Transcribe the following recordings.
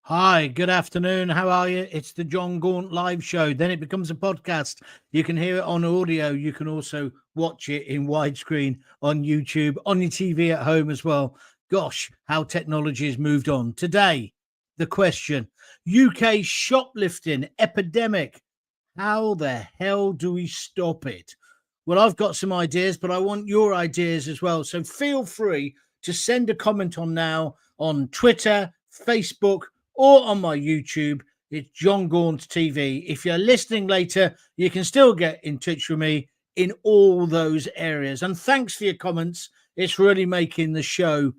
Hi, good afternoon. How are you? It's the John Gaunt live show. Then it becomes a podcast. You can hear it on audio. You can also watch it in widescreen on YouTube, on your TV at home as well. Gosh, how technology has moved on. Today, the question: UK shoplifting epidemic. How the hell do we stop it? Well, I've got some ideas, but I want your ideas as well. So feel free to send a comment on now on Twitter, Facebook, or on my YouTube. It's John Gaunt TV. If you're listening later, you can still get in touch with me in all those areas. And thanks for your comments. It's really making the show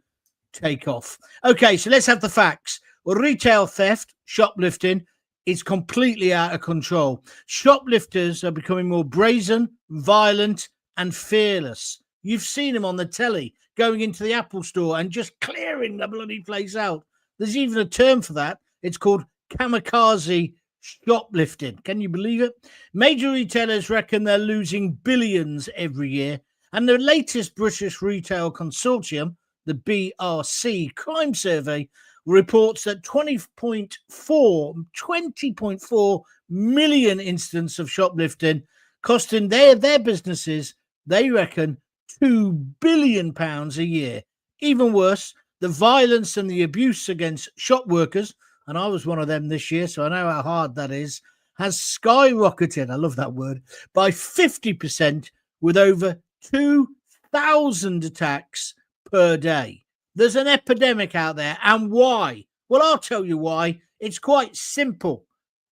take off. Okay, so let's have the facts. Well, retail theft, shoplifting, is completely out of control. Shoplifters are becoming more brazen, violent, and fearless. You've seen them on the telly going into the Apple store and just clearing the bloody place out. There's even a term for that. It's called kamikaze shoplifting. Can you believe it? Major retailers reckon they're losing billions every year. And the latest British Retail Consortium, the BRC crime survey, reports that 20.4 million incidents of shoplifting, costing their businesses, they reckon, £2 billion a year. Even worse, the violence and the abuse against shop workers, and I was one of them this year, so I know how hard that is, has skyrocketed, I love that word, by 50%, with over 2,000 attacks per day. There's an epidemic out there. And why? Well, I'll tell you why. It's quite simple.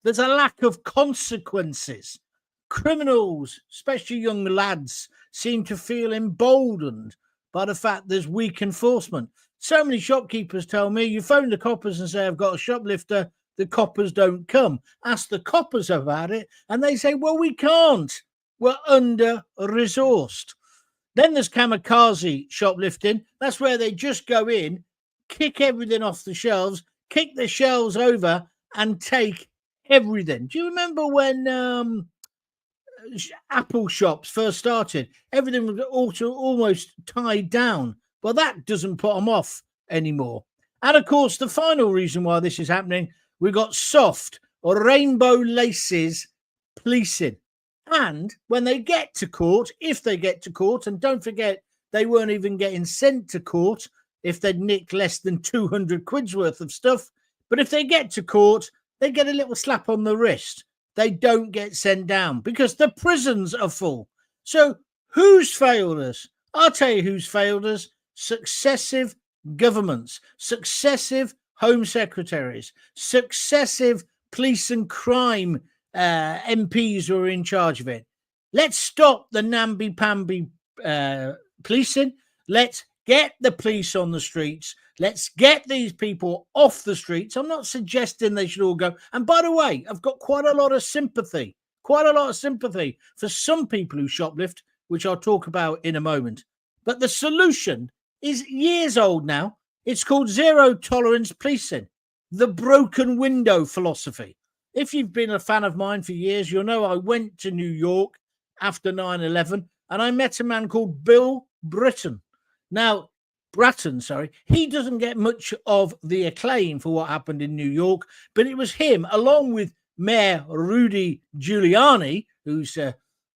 There's a lack of consequences. Criminals, especially young lads, seem to feel emboldened by the fact there's weak enforcement. So many shopkeepers tell me, you phone the coppers and say, I've got a shoplifter, the coppers don't come. Ask the coppers about it, and they say, well, we can't. We're under-resourced. Then there's kamikaze shoplifting. That's where they just go in, kick everything off the shelves, kick the shelves over, and take everything. Do you remember when Apple shops first started? Everything was almost tied down. Well, that doesn't put them off anymore. And of course, the final reason why this is happening, we've got soft or rainbow laces policing. And when they get to court, if they get to court, and don't forget, they weren't even getting sent to court if they'd nicked less than 200 quid's worth of stuff. But if they get to court, they get a little slap on the wrist. They don't get sent down because the prisons are full. So who's failed us? I'll tell you who's failed us. Successive governments, successive home secretaries, successive police and crime MPs who are in charge of it. Let's stop the namby-pamby policing. Let's get the police on the streets. Let's get these people off the streets. I'm not suggesting they should all go. And by the way, I've got quite a lot of sympathy for some people who shoplift, which I'll talk about in a moment. But the solution is years old now. It's called zero tolerance policing, the broken window philosophy. If you've been a fan of mine for years, you'll know I went to New York after 9/11 and I met a man called Bill Bratton. Now, he doesn't get much of the acclaim for what happened in New York, but it was him, along with Mayor Rudy Giuliani, whose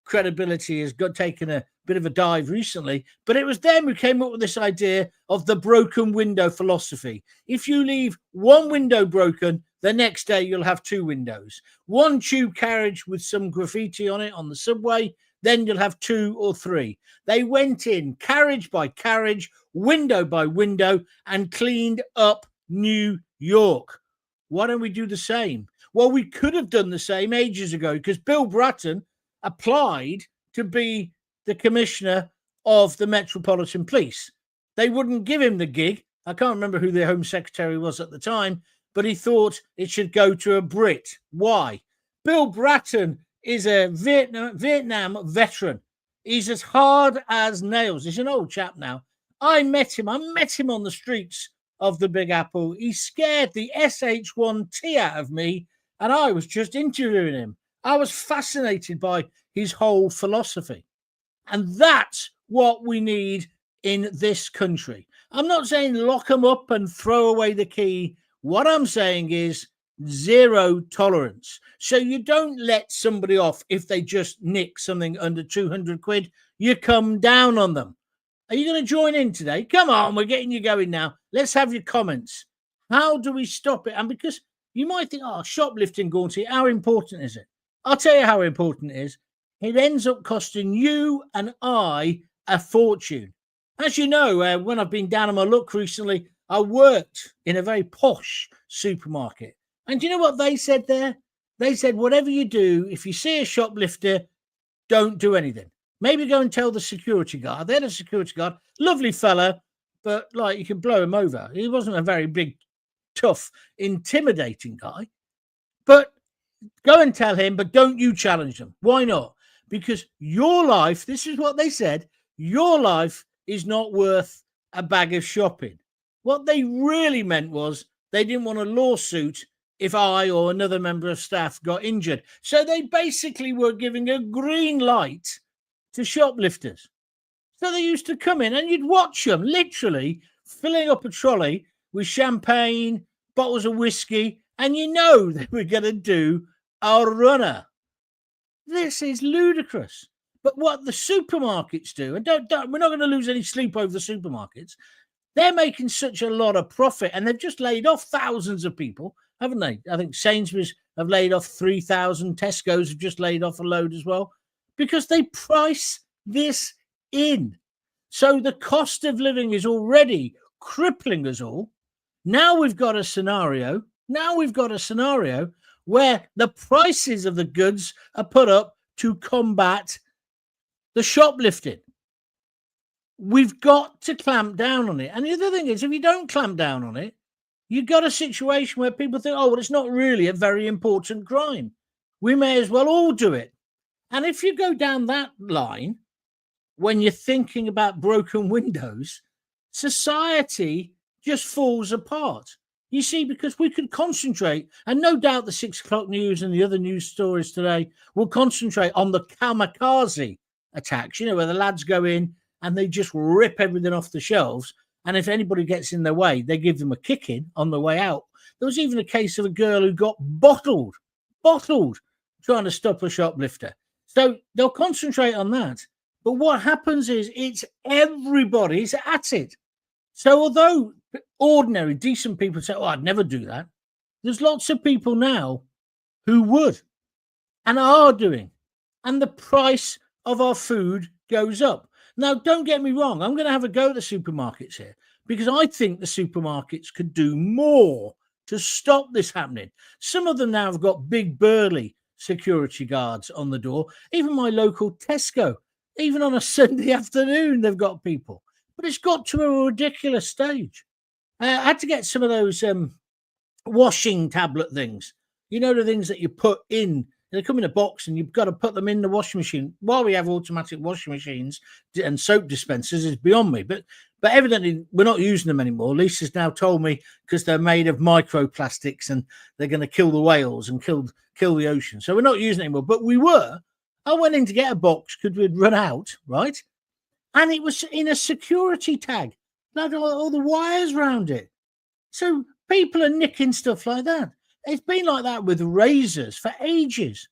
credibility has taken a bit of a dive recently, but it was them who came up with this idea of the broken window philosophy. If you leave one window broken, the next day you'll have two windows. One tube carriage with some graffiti on it on the subway, then you'll have two or three. They went in carriage by carriage, window by window, and cleaned up New York. Why don't we do the same? Well, we could have done the same ages ago because Bill Bratton applied to be the commissioner of the Metropolitan Police. They wouldn't give him the gig. I can't remember who the Home Secretary was at the time, but he thought it should go to a Brit. Why? Bill Bratton is a Vietnam veteran. He's as hard as nails. He's an old chap now. I met him on the streets of the Big Apple. He scared the SH1T out of me, and I was just interviewing him. I was fascinated by his whole philosophy. And that's what we need in this country. I'm not saying lock them up and throw away the key What I'm saying is zero tolerance. So you don't let somebody off if they just nick something under 200 quid. You come down on them. Are you going to join in today? Come on, we're getting you going now. Let's have your comments. How do we stop it? And because you might think, oh, shoplifting, Gaunty, how important is it? I'll tell you how important it is. It ends up costing you and I a fortune. As you know, when I've been down on my luck recently, I worked in a very posh supermarket. And do you know what they said there? They said, whatever you do, if you see a shoplifter, don't do anything. Maybe go and tell the security guard. They're the security guard. Lovely fella, but like you can blow him over. He wasn't a very big, tough, intimidating guy. But go and tell him, but don't you challenge them. Why not? Because your life, this is what they said, your life is not worth a bag of shopping. What they really meant was they didn't want a lawsuit if I or another member of staff got injured. So they basically were giving a green light to shoplifters. So they used to come in and you'd watch them literally filling up a trolley with champagne, bottles of whiskey, and you know they were going to do a runner. This is ludicrous. But what the supermarkets do, and we're not going to lose any sleep over the supermarkets, they're making such a lot of profit, and they've just laid off thousands of people, haven't they? I think Sainsbury's have laid off 3,000. Tesco's have just laid off a load as well, because they price this in. So the cost of living is already crippling us all. Now we've got a scenario where the prices of the goods are put up to combat the shoplifting. We've got to clamp down on it. And the other thing is, if you don't clamp down on it, you've got a situation where people think, oh, well, it's not really a very important crime. We may as well all do it. And if you go down that line, when you're thinking about broken windows, society just falls apart. You see, because we could concentrate, and no doubt the 6 o'clock news and the other news stories today will concentrate on the kamikaze attacks, you know, where the lads go in and they just rip everything off the shelves. And if anybody gets in their way, they give them a kicking on the way out. There was even a case of a girl who got bottled trying to stop a shoplifter. So they'll concentrate on that. But what happens is it's everybody's at it. So although ordinary, decent people say, oh, I'd never do that, there's lots of people now who would and are doing. And the price of our food goes up. Now, don't get me wrong. I'm going to have a go at the supermarkets here because I think the supermarkets could do more to stop this happening. Some of them now have got big, burly security guards on the door. Even my local Tesco, even on a Sunday afternoon, they've got people. But it's got to a ridiculous stage. I had to get some of those washing tablet things. You know, the things that you put in. They come in a box and you've got to put them in the washing machine. While we have automatic washing machines and soap dispensers is beyond me. But evidently we're not using them anymore. Lisa's now told me because they're made of microplastics and they're going to kill the whales and kill the ocean. So we're not using it anymore. But we were. I went in to get a box because we'd run out, right? And it was in a security tag. Like all the wires around it. So people are nicking stuff like that. It's been like that with razors for ages.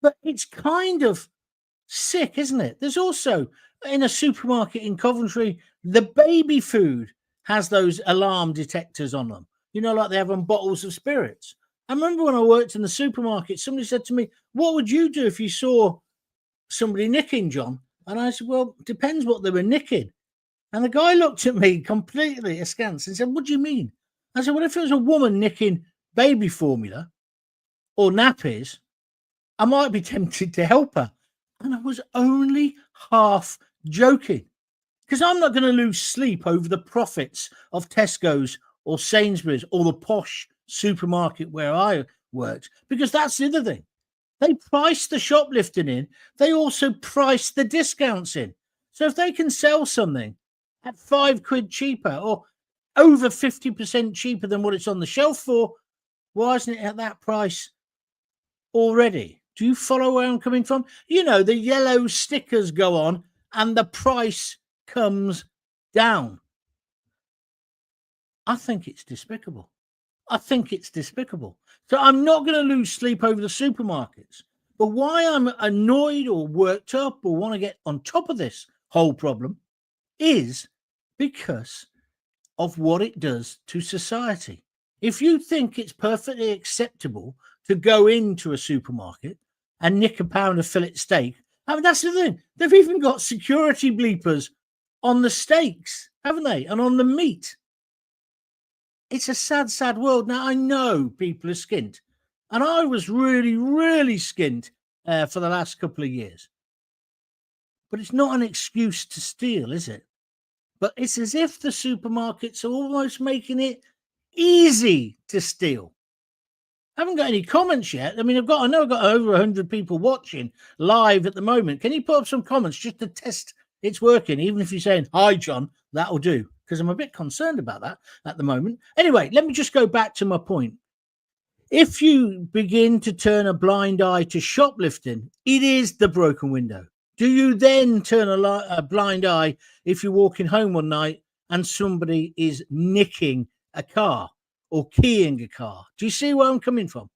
But it's kind of sick, isn't it? There's also, in a supermarket in Coventry, the baby food has those alarm detectors on them. You know, like they have on bottles of spirits. I remember when I worked in the supermarket, somebody said to me, what would you do if you saw somebody nicking, John? And I said, well, depends what they were nicking. And the guy looked at me completely askance and said, what do you mean? I said, well, if it was a woman nicking baby formula or nappies, I might be tempted to help her. And I was only half joking because I'm not going to lose sleep over the profits of Tesco's or Sainsbury's or the posh supermarket where I worked, because that's the other thing. They price the shoplifting in. They also price the discounts in. So if they can sell something at £5 cheaper or over 50% cheaper than what it's on the shelf for, why isn't it at that price already? Do you follow where I'm coming from? You know, the yellow stickers go on and the price comes down. I think it's despicable. I think it's despicable. So I'm not going to lose sleep over the supermarkets. But why I'm annoyed or worked up or want to get on top of this whole problem is because of what it does to society. If you think it's perfectly acceptable to go into a supermarket and nick a pound of fillet steak, I mean, that's the thing. They've even got security bleepers on the steaks, haven't they? And on the meat. It's a sad, sad world. Now, I know people are skint. And I was really, really skint for the last couple of years. But it's not an excuse to steal, is it? But it's as if the supermarkets are almost making it easy to steal. I haven't got any comments yet. I mean, I know I've got over 100 people watching live at the moment. Can you put up some comments just to test it's working? Even if you're saying, hi, John, that'll do. Because I'm a bit concerned about that at the moment. Anyway, let me just go back to my point. If you begin to turn a blind eye to shoplifting, it is the broken window. Do you then turn a blind eye if you're walking home one night and somebody is nicking a car or keying a car? Do you see where I'm coming from?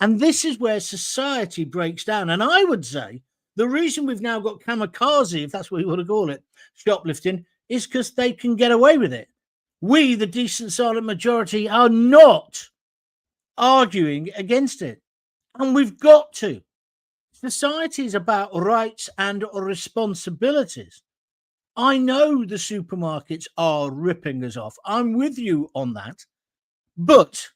And this is where society breaks down. And I would say the reason we've now got kamikaze, if that's what you want to call it, shoplifting, is because they can get away with it. We, the decent silent majority, are not arguing against it. And we've got to. Society is about rights and responsibilities. I know the supermarkets are ripping us off. I'm with you on that. But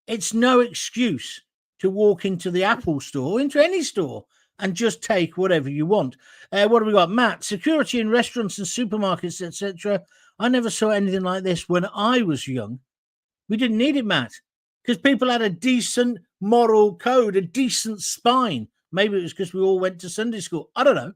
it's no excuse to walk into the Apple store, into any store, and just take whatever you want. What have we got? Matt, security in restaurants and supermarkets, etc. I never saw anything like this when I was young. We didn't need it, Matt, because people had a decent moral code, a decent spine. Maybe it was because we all went to Sunday school. I don't know.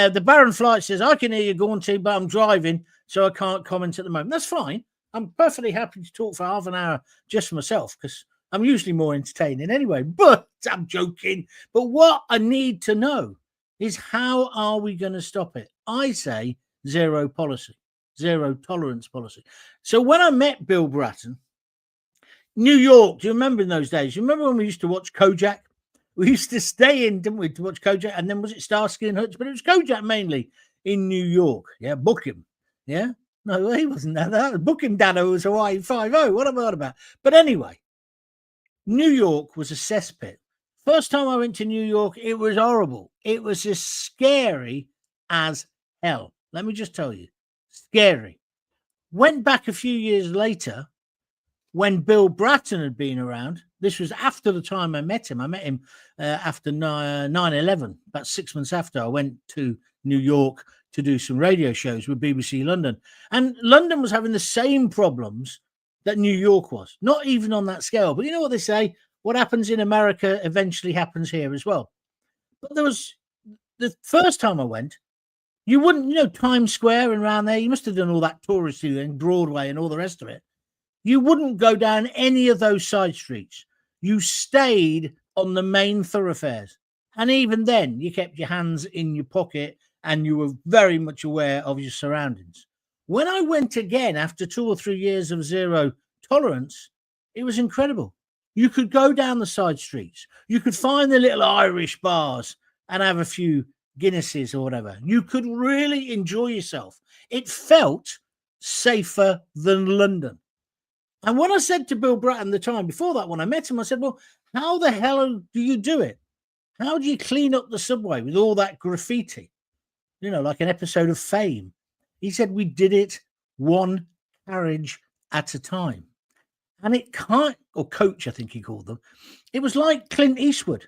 The Baron Flight says, I can hear you, Gaunty, but I'm driving, so I can't comment at the moment. That's fine. I'm perfectly happy to talk for half an hour just for myself, because I'm usually more entertaining anyway. But I'm joking. But what I need to know is, how are we going to stop it? I say zero policy, zero tolerance policy. So when I met Bill Bratton, New York, do you remember in those days? You remember when we used to watch Kojak? We used to stay in, didn't we, to watch Kojak? And then was it Starsky and Hutch? But it was Kojak mainly in New York. Yeah, book him. Yeah? No, he wasn't that. That was Book him, Dano was Hawaii 5-0. What am I on about? But anyway, New York was a cesspit. First time I went to New York, it was horrible. It was as scary as hell. Let me just tell you. Scary. Went back a few years later, when Bill Bratton had been around. This was after the time I met him. I met him after 9/11, about 6 months after. I went to New York to do some radio shows with BBC London. And London was having the same problems that New York was. Not even on that scale. But you know what they say? What happens in America eventually happens here as well. But there was, the first time I went, you wouldn't, Times Square and around there, you must have done all that touristy thing, Broadway and all the rest of it. You wouldn't go down any of those side streets. You stayed on the main thoroughfares. And even then, you kept your hands in your pocket and you were very much aware of your surroundings. When I went again after 2 or 3 years of zero tolerance, it was incredible. You could go down the side streets. You could find the little Irish bars and have a few Guinnesses or whatever. You could really enjoy yourself. It felt safer than London. And when I said to Bill Bratton the time before that, when I met him, I said, well, how the hell do you do it? How do you clean up the subway with all that graffiti? Like an episode of Fame. He said, we did it one carriage at a time. And it can't, or coach, I think he called them. It was like Clint Eastwood.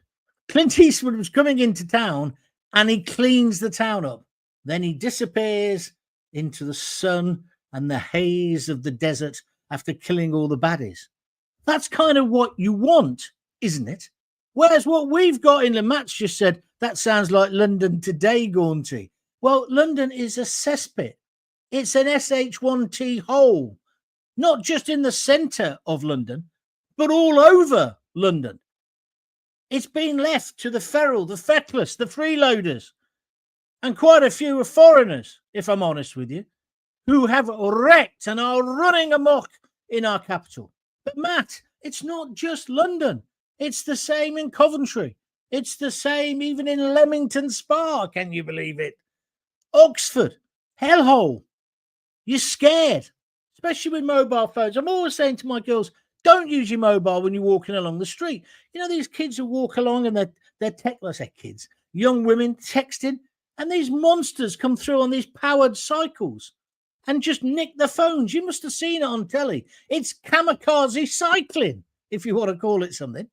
Clint Eastwood was coming into town and he cleans the town up. Then he disappears into the sun and the haze of the desert after killing all the baddies. That's kind of what you want, isn't it? Whereas what we've got in the match just said, that sounds like London today, Gaunty. Well, London is a cesspit. It's an SH1T hole, not just in the centre of London, but all over London. It's been left to the feral, the feckless, the freeloaders, and quite a few are foreigners, if I'm honest with you, who have wrecked and are running amok in our capital. But Matt, it's not just London. It's the same in Coventry. It's the same even in Leamington Spa. Can you believe it? Oxford, hellhole. You're scared, especially with mobile phones. I'm always saying to my girls, don't use your mobile when you're walking along the street. You know, these kids who walk along and they're let's say kids, young women texting, and these monsters come through on these powered cycles and just nick the phones. You must have seen it on telly. It's kamikaze cycling, if you want to call it something.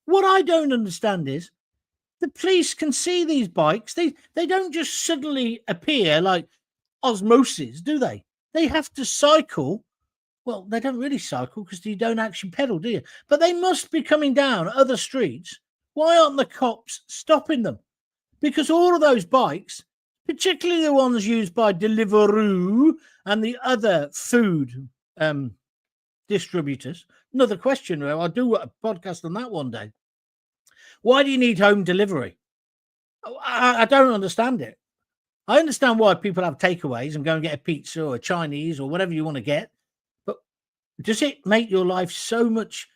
What I don't understand is the police can see these bikes. They don't just suddenly appear like osmosis, do they? They have to cycle. Well, they don't really cycle because you don't actually pedal, do you? But they must be coming down other streets. Why aren't the cops stopping them? Because all of those bikes, particularly the ones used by Deliveroo and the other food distributors. Another question, I'll do a podcast on that one day. Why do you need home delivery? I don't understand it. I understand why people have takeaways and go and get a pizza or a Chinese or whatever you want to get. But does it make your life so much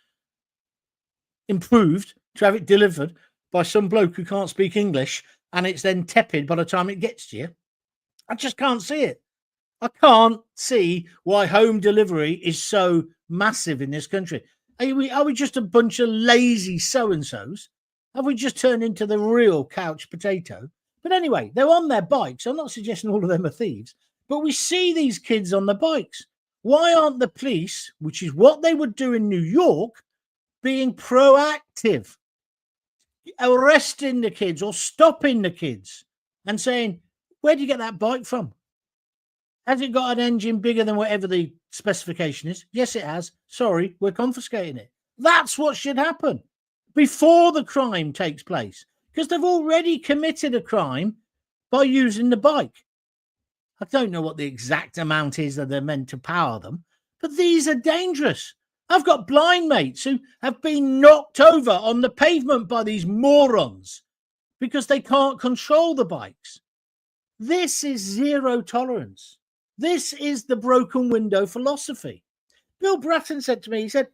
improved to have it delivered by some bloke who can't speak English and it's then tepid by the time it gets to you? I just can't see it. I can't see why home delivery is so massive in this country. Are we just a bunch of lazy so-and-sos? Have we just turned into the real couch potato? But anyway, they're on their bikes. I'm not suggesting all of them are thieves, but we see these kids on the bikes. Why aren't the police, which is what they would do in New York, being proactive, arresting the kids or stopping the kids and saying, where do you get that bike from? Has it got an engine bigger than whatever the specification is? Yes, it has. Sorry, we're confiscating it. That's what should happen before the crime takes place, because they've already committed a crime by using the bike. I don't know what the exact amount is that they're meant to power them, but these are dangerous. I've got blind mates who have been knocked over on the pavement by these morons because they can't control the bikes. This is zero tolerance. This is the broken window philosophy. Bill Bratton said to me, he said,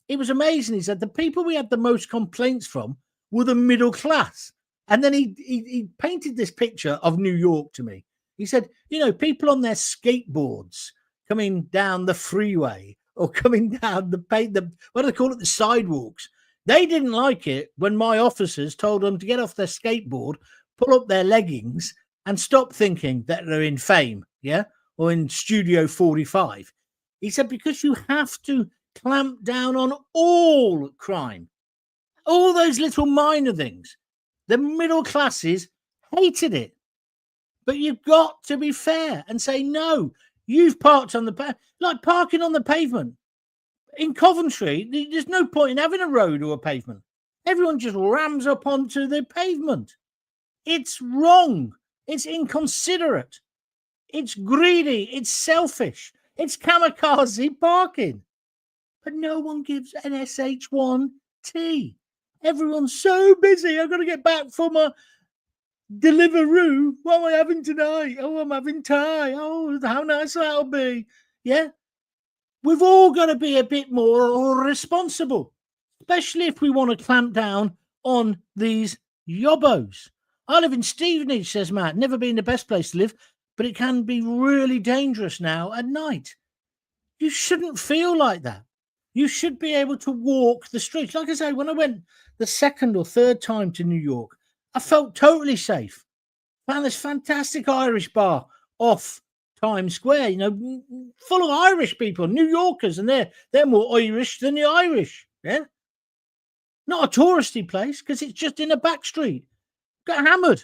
it was amazing. He said, the people we had the most complaints from were the middle class. And then he painted this picture of New York to me. He said, you know, people on their skateboards coming down the freeway or coming down the what do they call it, the sidewalks. They didn't like it when my officers told them to get off their skateboard, pull up their leggings and stop thinking that they're in Fame, yeah, or in Studio 45. He said, because you have to clamp down on all crime, all those little minor things. The middle classes hated it. But you've got to be fair and say, no, you've parked on like parking on the pavement. In Coventry, there's no point in having a road or a pavement. Everyone just rams up onto the pavement. It's wrong. It's inconsiderate. It's greedy. It's selfish. It's kamikaze parking. But no one gives an SH1T. Everyone's so busy. I've got to get back from a Deliveroo. What am I having tonight? Oh, I'm having Thai. Oh, how nice that'll be. Yeah. We've all got to be a bit more responsible, especially if we want to clamp down on these yobbos. I live in Stevenage, says Matt. Never been the best place to live, but it can be really dangerous now at night. You shouldn't feel like that. You should be able to walk the streets. Like I say, when I went the second or third time to New York, I felt totally safe. Found this fantastic Irish bar off Times Square, you know, full of Irish people, New Yorkers, and they're more Irish than the Irish. Yeah, not a touristy place because it's just in a back street. Got hammered,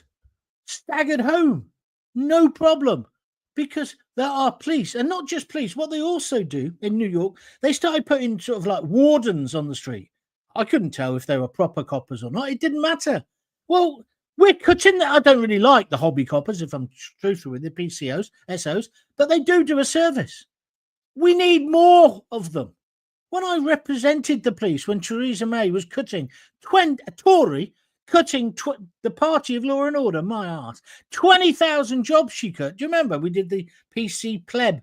staggered home, no problem, because there are police, and not just police. What they also do in New York, they started putting sort of like wardens on the street. I couldn't tell if they were proper coppers or not. It didn't matter. Well, we're cutting that. I don't really like the hobby coppers, if I'm truthful with the PCOs, SOs, but they do a service. We need more of them. When I represented the police, when Theresa May was cutting a Tory cutting the party of law and order, my arse, 20,000 jobs she cut. Do you remember? We did the PC pleb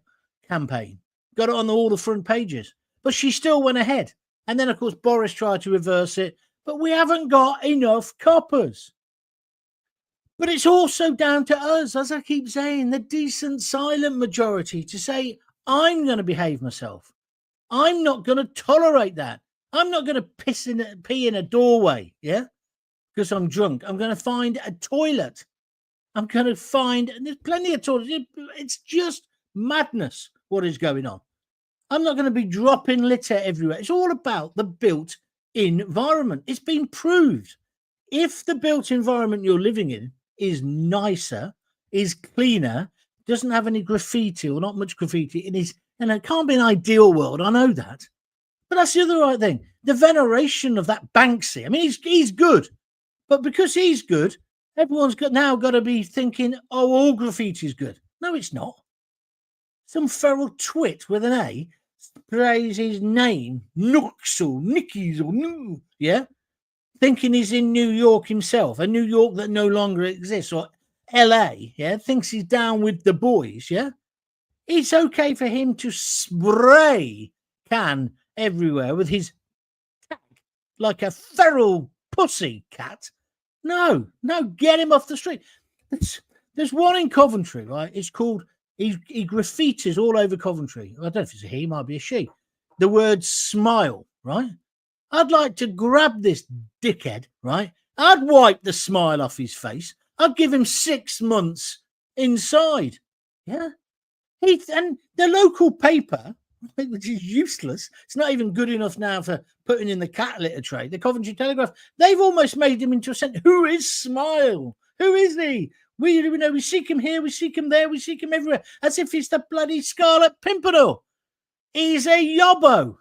campaign, got it on all the front pages. but she still went ahead. And then, of course, Boris tried to reverse it, but we haven't got enough coppers. But it's also down to us, as I keep saying, the decent silent majority, to say, I'm going to behave myself. I'm not going to tolerate that. I'm not going to pee in a doorway, yeah, because I'm drunk. I'm going to find a toilet. I'm going to find, and there's plenty of toilets. It's just madness what is going on. I'm not going to be dropping litter everywhere. It's all about the built environment. It's been proved. If the built environment you're living in is nicer, is cleaner, doesn't have any graffiti or not much graffiti, and it can't be an ideal world. I know that. But that's the other right thing. The veneration of that Banksy. I mean, he's good. But because he's good, everyone's now got to be thinking, oh, all graffiti is good. No, it's not. Some feral twit with an A sprays his name, Nicky's or New, yeah? Thinking he's in New York himself, a New York that no longer exists, or LA, yeah? Thinks he's down with the boys, yeah? It's okay for him to spray can everywhere with his tag like a feral pussy cat. No, get him off the street. There's one in Coventry, right? It's called, he graffitis all over Coventry. I don't know if it's a he, might be a she. The word smile, right? I'd like to grab this dickhead, right? I'd wipe the smile off his face. I'd give him 6 months inside. Yeah. And the local paper, which is useless, it's not even good enough now for putting in the cat litter tray, the Coventry Telegraph, they've almost made him into a sentence. Who is Smile? Who is he? We know we seek him here, we seek him there, we seek him everywhere, as if he's the bloody Scarlet Pimpernel. He's a yobbo.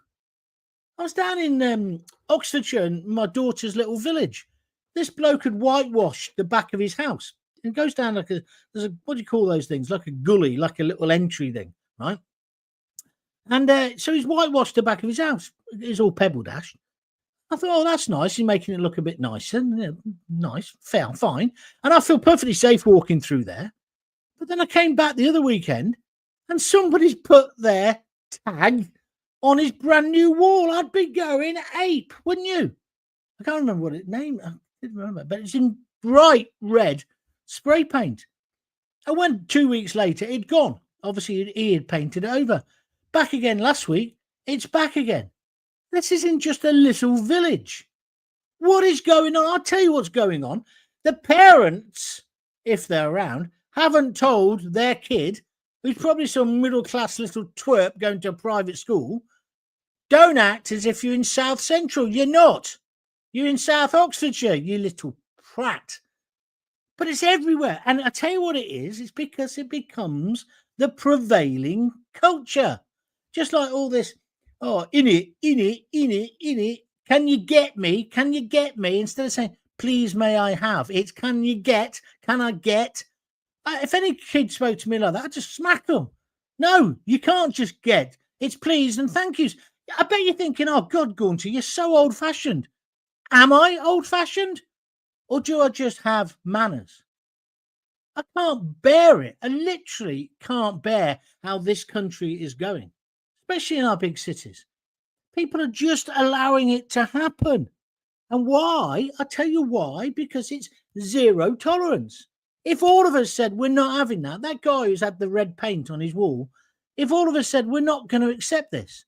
I was down in Oxfordshire, in my daughter's little village. This bloke had whitewashed the back of his house. It goes down like what do you call those things? Like a gully, like a little entry thing, right? And so he's whitewashed the back of his house. It's all pebble dashed. I thought, oh, that's nice. He's making it look a bit nicer. Nice, fair, fine. And I feel perfectly safe walking through there. But then I came back the other weekend and somebody's put their tag on his brand new wall. I'd be going ape, wouldn't you? I can't remember what its name. I didn't remember, but it's in bright red spray paint. I went 2 weeks later, it'd gone. Obviously, he had painted it over. Back again last week, it's back again. This isn't just a little village. What is going on? I'll tell you what's going on. The parents, if they're around, haven't told their kid, who's probably some middle-class little twerp going to a private school, don't act as if you're in South Central. You're not. You're in South Oxfordshire, you little prat. But it's everywhere. And I tell you what it is. It's because it becomes the prevailing culture. Just like all this, oh, in it. Can you get me? Can you get me? Instead of saying, please, may I have? It's can you get? Can I get? If any kid spoke to me like that, I'd just smack them. No, you can't just get. It's please and thank yous. I bet you're thinking, oh, God, Gaunter, you're so old-fashioned. Am I old-fashioned? Or do I just have manners? I can't bear it. I literally can't bear how this country is going, especially in our big cities. People are just allowing it to happen. And why? I'll tell you why. Because it's zero tolerance. If all of us said we're not having that guy who's had the red paint on his wall, if all of us said we're not going to accept this,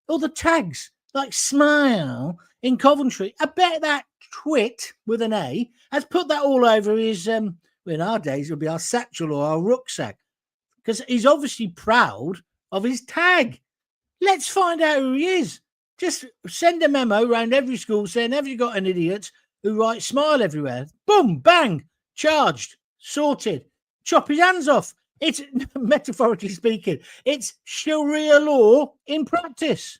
all the tags like smile in Coventry, I bet that twit with an A has put that all over his, in our days, it'll be our satchel or our rucksack, because he's obviously proud of his tag. Let's find out who he is. Just send a memo around every school saying, have you got an idiot who writes smile everywhere? Boom, bang, charged, sorted, chop his hands off. It's, metaphorically speaking, it's Sharia law in practice.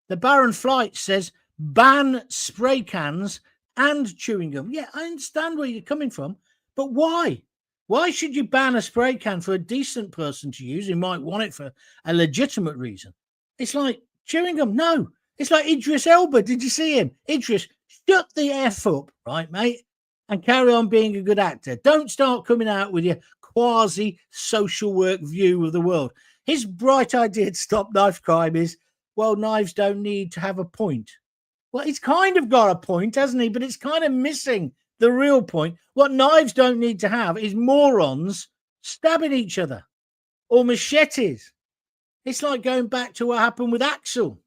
The Baron Flight says, ban spray cans and chewing gum. Yeah, I understand where you're coming from, but why? Why should you ban a spray can for a decent person to use who might want it for a legitimate reason? It's like chewing gum. No, it's like Idris Elba. Did you see him? Idris, shut the F up, right, mate? And carry on being a good actor. Don't start coming out with your quasi-social work view of the world. His bright idea to stop knife crime is, well, knives don't need to have a point. Well, he's kind of got a point, hasn't he? But it's kind of missing the real point. What knives don't need to have is morons stabbing each other or machetes. It's like going back to what happened with Axel,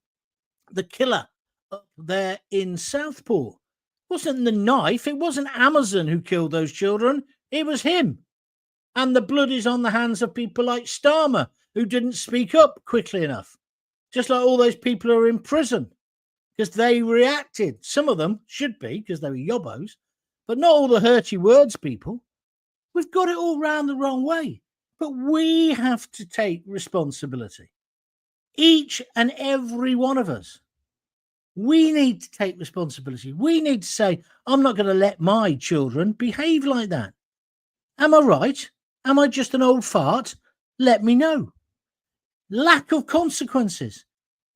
the killer up there in Southport. It wasn't the knife. It wasn't Amazon who killed those children. It was him. And the blood is on the hands of people like Starmer, who didn't speak up quickly enough. Just like all those people who are in prison, because they reacted. Some of them should be, because they were yobbos, but not all the hurty words people. We've got it all round the wrong way. But we have to take responsibility. Each and every one of us. We need to take responsibility. We need to say, I'm not going to let my children behave like that. Am I right? Am I just an old fart? Let me know. Lack of consequences.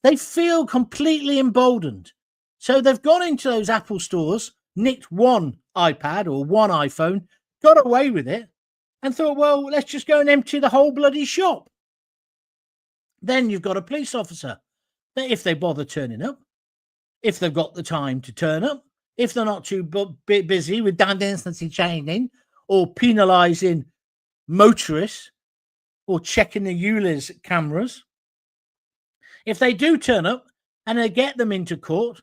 They feel completely emboldened. So they've gone into those Apple stores, nicked one iPad or one iPhone, got away with it, and thought, well, let's just go and empty the whole bloody shop. Then you've got a police officer. If they bother turning up, if they've got the time to turn up, if they're not too busy with redundancy training or penalising motorists or checking the ULIS cameras, if they do turn up and they get them into court,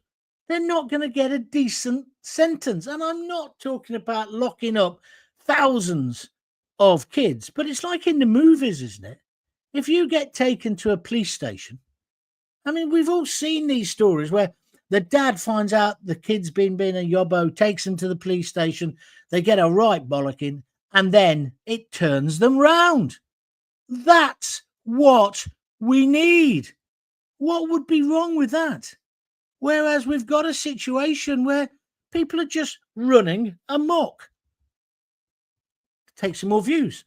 they're not going to get a decent sentence. And I'm not talking about locking up thousands of kids, but it's like in the movies, isn't it? If you get taken to a police station, I mean, we've all seen these stories where the dad finds out the kid's been being a yobbo, takes them to the police station, they get a right bollocking, and then it turns them round. That's what we need. What would be wrong with that? Whereas we've got a situation where people are just running amok. Take some more views.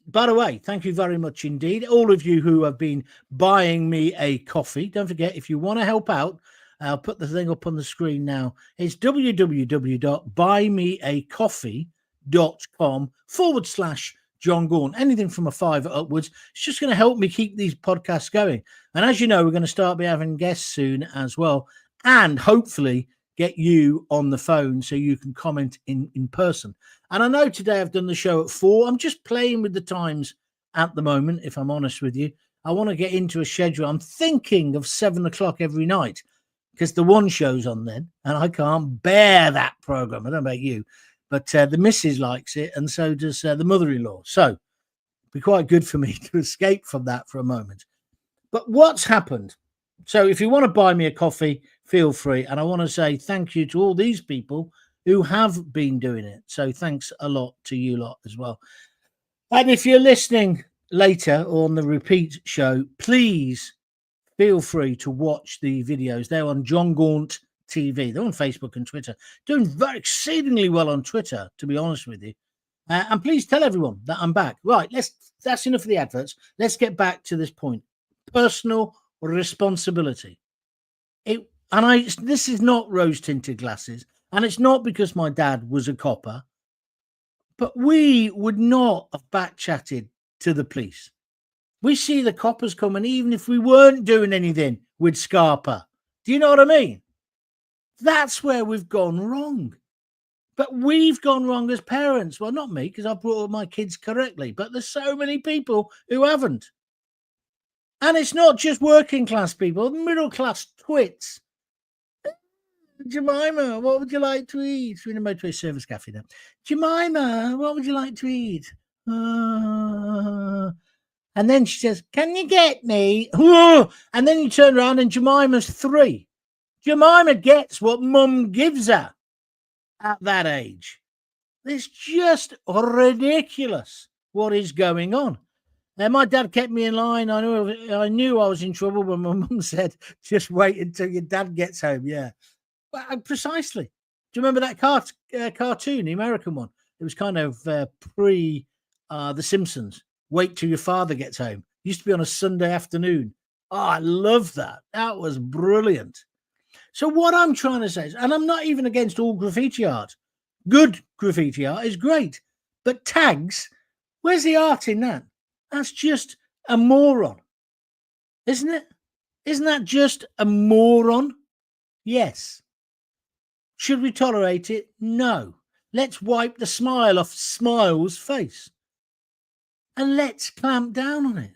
By the way, thank you very much indeed. All of you who have been buying me a coffee. Don't forget, if you want to help out, I'll put the thing up on the screen now. It's www.buymeacoffee.com/John Gorn. Anything from a £5 upwards. It's just going to help me keep these podcasts going. And as you know, we're going to start be having guests soon as well. And hopefully get you on the phone so you can comment in person. And I know today I've done the show at 4. I'm just playing with the times at the moment, if I'm honest with you. I want to get into a schedule. I'm thinking of 7 o'clock every night because the one show's on then, and I can't bear that program. I don't know about you, but the missus likes it, and so does the mother-in-law. So it'd be quite good for me to escape from that for a moment. But what's happened? So if you want to buy me a coffee, feel free. And I want to say thank you to all these people who have been doing it. So thanks a lot to you lot as well. And if you're listening later or on the repeat show, please feel free to watch the videos. They're on John Gaunt TV. They're on Facebook and Twitter. Doing very exceedingly well on Twitter, to be honest with you. And please tell everyone that I'm back. Right, that's enough of the adverts. Let's get back to this point. Personal responsibility. This is not rose-tinted glasses, and it's not because my dad was a copper, but we would not have back-chatted to the police. We see the coppers coming, even if we weren't doing anything with Scarpa. Do you know what I mean? That's where we've gone wrong. But we've gone wrong as parents. Well, not me, because I brought up my kids correctly, but there's so many people who haven't. And it's not just working class people, middle class twits. Jemima, what would you like to eat? We're in a motorway service cafe now. Jemima, what would you like to eat? And then she says, can you get me? And then you turn around and Jemima's 3. Jemima gets what mum gives her at that age. It's just ridiculous what is going on. My dad kept me in line. I knew I was in trouble when my mum said, just wait until your dad gets home. Yeah, well, precisely. Do you remember that cartoon, the American one? It was kind of pre The Simpsons. Wait till your father gets home. It used to be on a Sunday afternoon. Oh, I love that. That was brilliant. So what I'm trying to say is, and I'm not even against all graffiti art. Good graffiti art is great. But tags, where's the art in that? That's just a moron. isn't it? Isn't that just a moron? Yes. Should we tolerate it? No. Let's wipe the smile off Smile's face. And let's clamp down on it.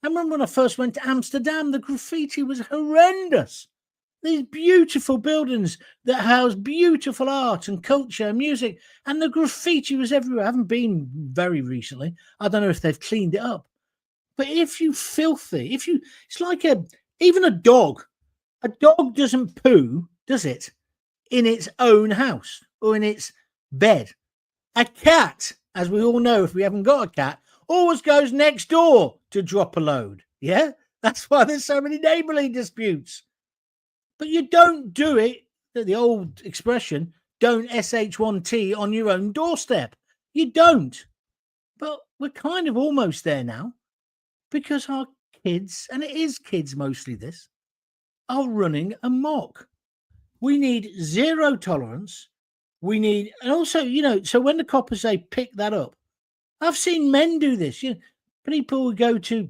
I remember when I first went to Amsterdam, the graffiti was horrendous. These beautiful buildings that house beautiful art and culture and music, and the graffiti was everywhere. I haven't been very recently. I don't know if they've cleaned it up. But if you filthy, it's like even a dog doesn't poo, does it, in its own house or in its bed. A cat, as we all know, if we haven't got a cat, always goes next door to drop a load. Yeah, that's why there's so many neighbourly disputes. But you don't do it, the old expression, don't SH1T on your own doorstep. You don't. But we're kind of almost there now, because our kids, and it is kids mostly this, are running amok. We need zero tolerance. We need, and also, so when the coppers say pick that up, I've seen men do this. People who go to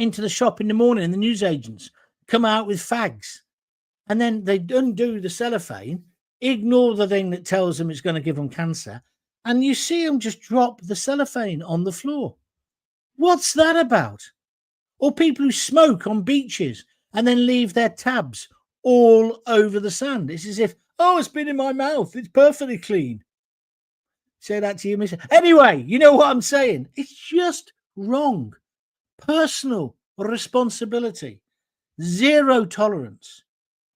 into the shop in the morning, and the newsagents come out with fags, and then they undo the cellophane, ignore the thing that tells them it's going to give them cancer, and you see them just drop the cellophane on the floor. What's that about? Or people who smoke on beaches and then leave their tabs all over the sand. It's as if, oh, it's been in my mouth. It's perfectly clean. Say that to you, miss. Anyway, you know what I'm saying? It's just wrong. Personal responsibility. Zero tolerance.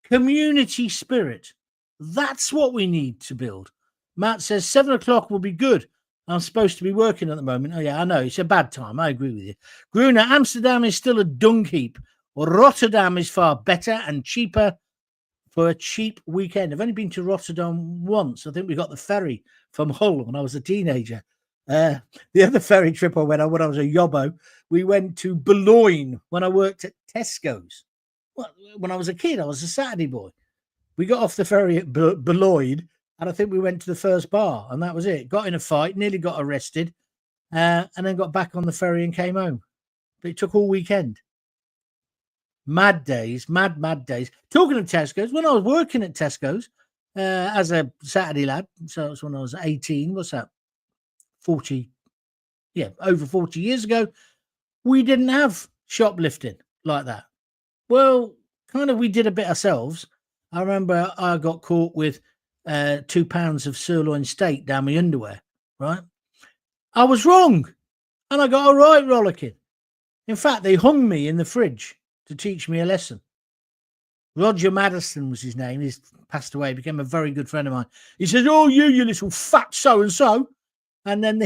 Community spirit. That's what we need to build. Matt says 7 o'clock will be good. I'm supposed to be working at the moment. Oh, yeah, I know. It's a bad time. I agree with you. Gruner, Amsterdam is still a dung heap. Rotterdam is far better and cheaper for a cheap weekend. I've only been to Rotterdam once. I think we got the ferry from Hull when I was a teenager. The other ferry trip I went on when I was a yobbo, we went to Boulogne when I worked at Tesco's. Well, when I was a kid, I was a Saturday boy. We got off the ferry at Boulogne, and I think we went to the first bar, and that was it. Got in a fight, nearly got arrested, and then got back on the ferry and came home. But it took all weekend. Mad days, mad days. Talking of Tesco's, when I was working at Tesco's as a Saturday lad, so it was when I was 18, what's that? 40, over 40 years ago, we didn't have shoplifting like that. Well, kind of we did a bit ourselves. I remember I got caught with 2 pounds of sirloin steak down my underwear, right? I was wrong, and I got a right rollicking. In fact, they hung me in the fridge to teach me a lesson. Roger Madison was his name. He's passed away, became a very good friend of mine. He said, oh, you little fat so-and-so. And then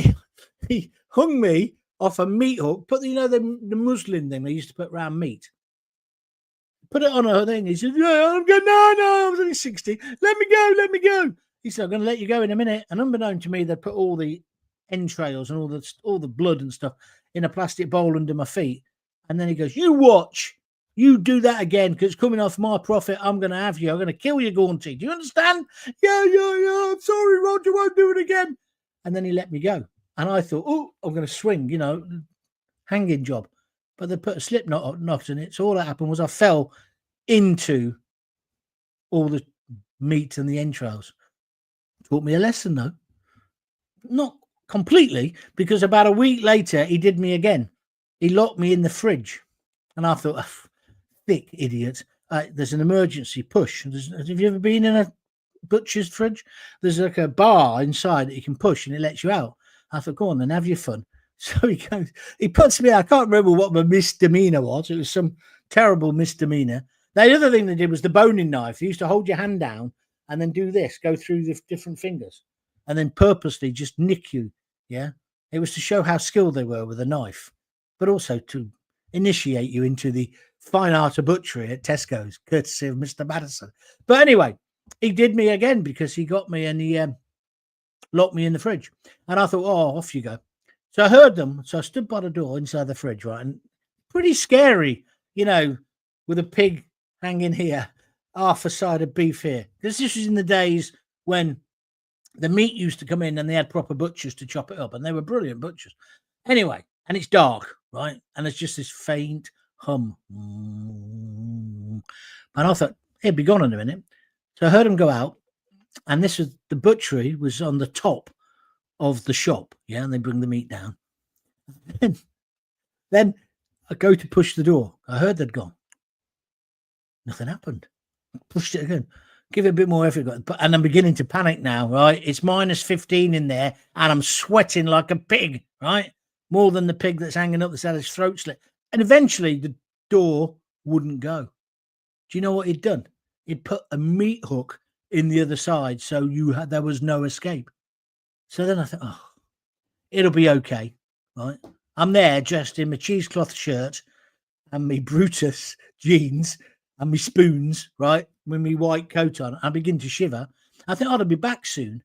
he hung me off a meat hook, put the muslin thing they used to put around meat. Put it on a thing. He said, yeah, I'm going, no, I was only 60. Let me go. He said, I'm going to let you go in a minute. And unbeknown to me, they put all the entrails and all the blood and stuff in a plastic bowl under my feet. And then he goes, you watch. You do that again, because it's coming off my profit. I'm going to have you. I'm going to kill you, Gaunty. Do you understand? Yeah. I'm sorry, Roger. Won't do it again. And then he let me go. And I thought, oh, I'm going to swing, hanging job. But they put a slip knot in it. So all that happened was I fell into all the meat and the entrails. Taught me a lesson, though. Not completely, because about a week later, he did me again. He locked me in the fridge. And I thought, thick idiot. There's an emergency push. Have you ever been in a butcher's fridge? There's like a bar inside that you can push and it lets you out. I thought, go on then, have your fun. So he puts me, I can't remember what my misdemeanor was. It was some terrible misdemeanor. The other thing they did was the boning knife. They used to hold your hand down and then do this, go through the different fingers and then purposely just nick you. Yeah. It was to show how skilled they were with a knife, but also to initiate you into the fine art of butchery at Tesco's, courtesy of Mr. Madison. But anyway, he did me again because he got me and he locked me in the fridge. And I thought, oh, off you go. So I heard them. So I stood by the door inside the fridge, right? And pretty scary, with a pig hanging here, half a side of beef here. This was in the days when the meat used to come in and they had proper butchers to chop it up. And they were brilliant butchers. Anyway, and it's dark, right? And there's just this faint hum. And I thought, he'd be gone in a minute. So I heard him go out, and this was the butchery was on the top of the shop. Yeah, and they bring the meat down. Then I go to push the door. I heard they'd gone. Nothing happened. Pushed it again. Give it a bit more effort. And I'm beginning to panic now, right? It's minus 15 in there, and I'm sweating like a pig, right? More than the pig that's hanging up that's had his throat slit. And eventually the door wouldn't go. Do you know what he'd done? He'd put a meat hook in the other side, so there was no escape. So then I thought, oh, it'll be okay, right? I'm there dressed in my cheesecloth shirt and my Brutus jeans and my spoons, right, with my white coat on. I begin to shiver. I think I'd be back soon.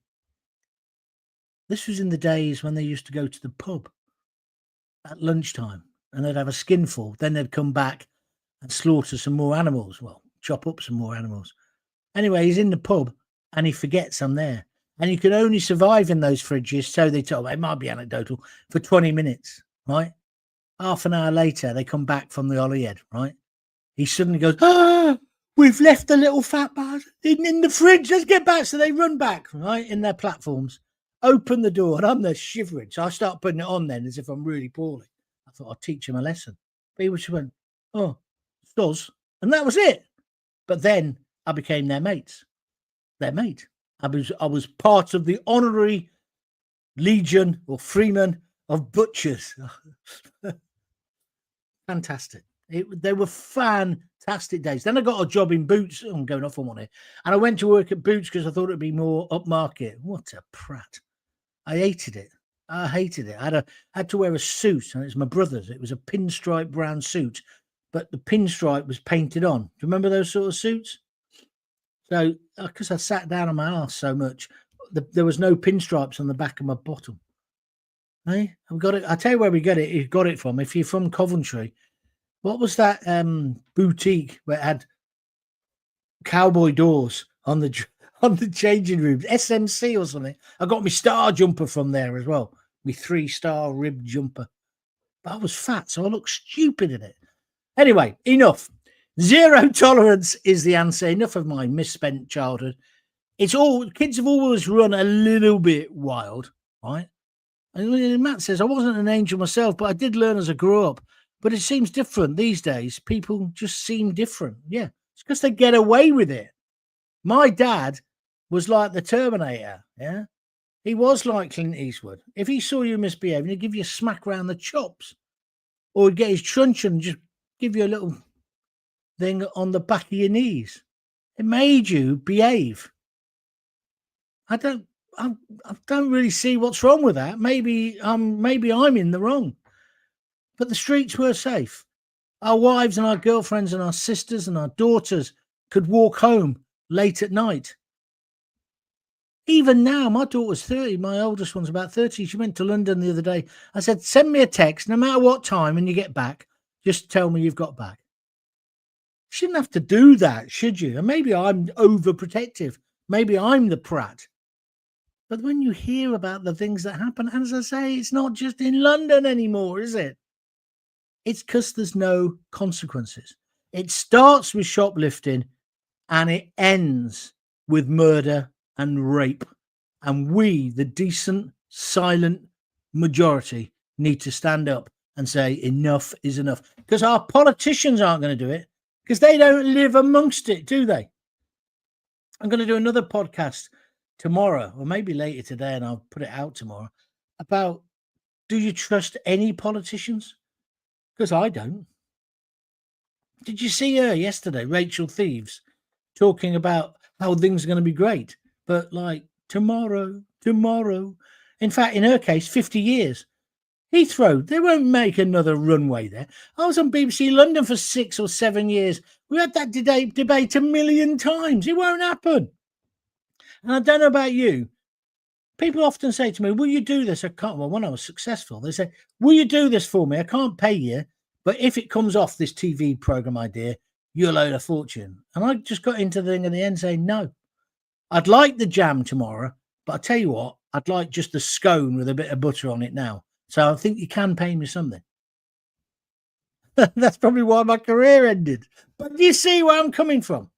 This was in the days when they used to go to the pub at lunchtime, and they'd have a skinful. Then they'd come back and slaughter some more animals. Well, chop up some more animals. Anyway, he's in the pub and he forgets I'm there. And you can only survive in those fridges, so they told me, it might be anecdotal, for 20 minutes, right? Half an hour later, they come back from the Holyhead, right? He suddenly goes, we've left the little fat bastard in the fridge. Let's get back. So they run back, right, in their platforms, open the door, and I'm there shivering. So I start putting it on then as if I'm really poorly. I thought I'd teach him a lesson. But he just went, oh, does. And that was it. But then I became their mates. Their mate. I was part of the honorary legion or freeman of butchers. Fantastic. They were fantastic days. Then I got a job in Boots. I'm going off on one here. And I went to work at Boots because I thought it'd be more upmarket. What a prat. I hated it. I hated it. I had to wear a suit, and it's my brother's. It was a pinstripe brown suit, but the pinstripe was painted on. Do you remember those sort of suits? So, because I sat down on my ass so much, there was no pinstripes on the back of my bottom. Hey, I've got it. I'll tell you where we got it. You got it from. If you're from Coventry, what was that boutique where it had cowboy doors on the changing rooms? SMC or something. I got my star jumper from there as well. My 3-star rib jumper. But I was fat, so I looked stupid in it. Anyway, enough. Zero tolerance is the answer. Enough of my misspent childhood. It's all kids have always run a little bit wild, right? And Matt says I wasn't an angel myself, but I did learn as I grew up. But it seems different these days. People just seem different. Yeah, it's because they get away with it. My dad was like the Terminator. Yeah, he was like Clint Eastwood. If he saw you misbehaving, he'd give you a smack round the chops, or he'd get his truncheon and just give you a little thing on the back of your knees. It made you behave. I don't really see what's wrong with that. Maybe I'm in the wrong. But the streets were safe. Our wives and our girlfriends and our sisters and our daughters could walk home late at night. Even now, my daughter's 30. My oldest one's about 30. She went to London the other day. I said, send me a text, no matter what time when you get back, just tell me you've got back. Shouldn't have to do that, should you? And maybe I'm overprotective. Maybe I'm the prat. But when you hear about the things that happen, as I say, it's not just in London anymore, is it? It's because there's no consequences. It starts with shoplifting and it ends with murder and rape. And we, the decent, silent majority, need to stand up and say enough is enough. Because our politicians aren't going to do it. Because they don't live amongst it, do they? I'm going to do another podcast tomorrow, or maybe later today, and I'll put it out tomorrow, about do you trust any politicians? Because I don't. Did you see her yesterday, Rachel Thieves, talking about how things are going to be great? But like tomorrow. In fact, in her case, 50 years. Heathrow, they won't make another runway there. I was on BBC London for 6 or 7 years. We had that debate a million times. It won't happen. And I don't know about you. People often say to me, will you do this? I can't. Well, when I was successful, they say, will you do this for me? I can't pay you. But if it comes off this TV program idea, you'll owe a fortune. And I just got into the thing at the end saying, no. I'd like the jam tomorrow, but I tell you what, I'd like just the scone with a bit of butter on it now. So I think you can pay me something. That's probably why my career ended. But do you see where I'm coming from?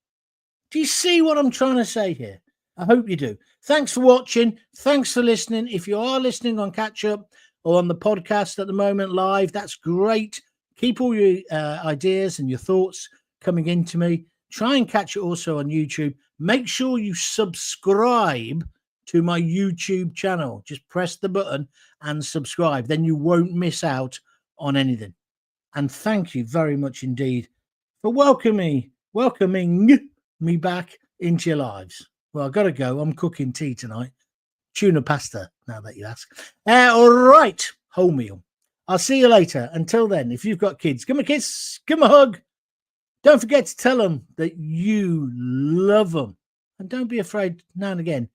Do you see what I'm trying to say here? I hope you do. Thanks for watching. Thanks for listening. If you are listening on catch up or on the podcast at the moment live, that's great. Keep all your ideas and your thoughts coming into me. Try and catch it also on YouTube. Make sure you subscribe to my YouTube channel. Just press the button and subscribe. Then you won't miss out on anything. And thank you very much indeed for welcoming me back into your lives. Well, I've got to go. I'm cooking tea tonight. Tuna pasta, now that you ask. All right, wholemeal. I'll see you later. Until then, if you've got kids, give them a kiss, give them a hug. Don't forget to tell them that you love them. And don't be afraid now and again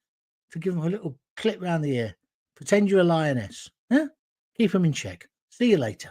to give them a little clip round the ear. Pretend you're a lioness. Huh? Keep them in check. See you later.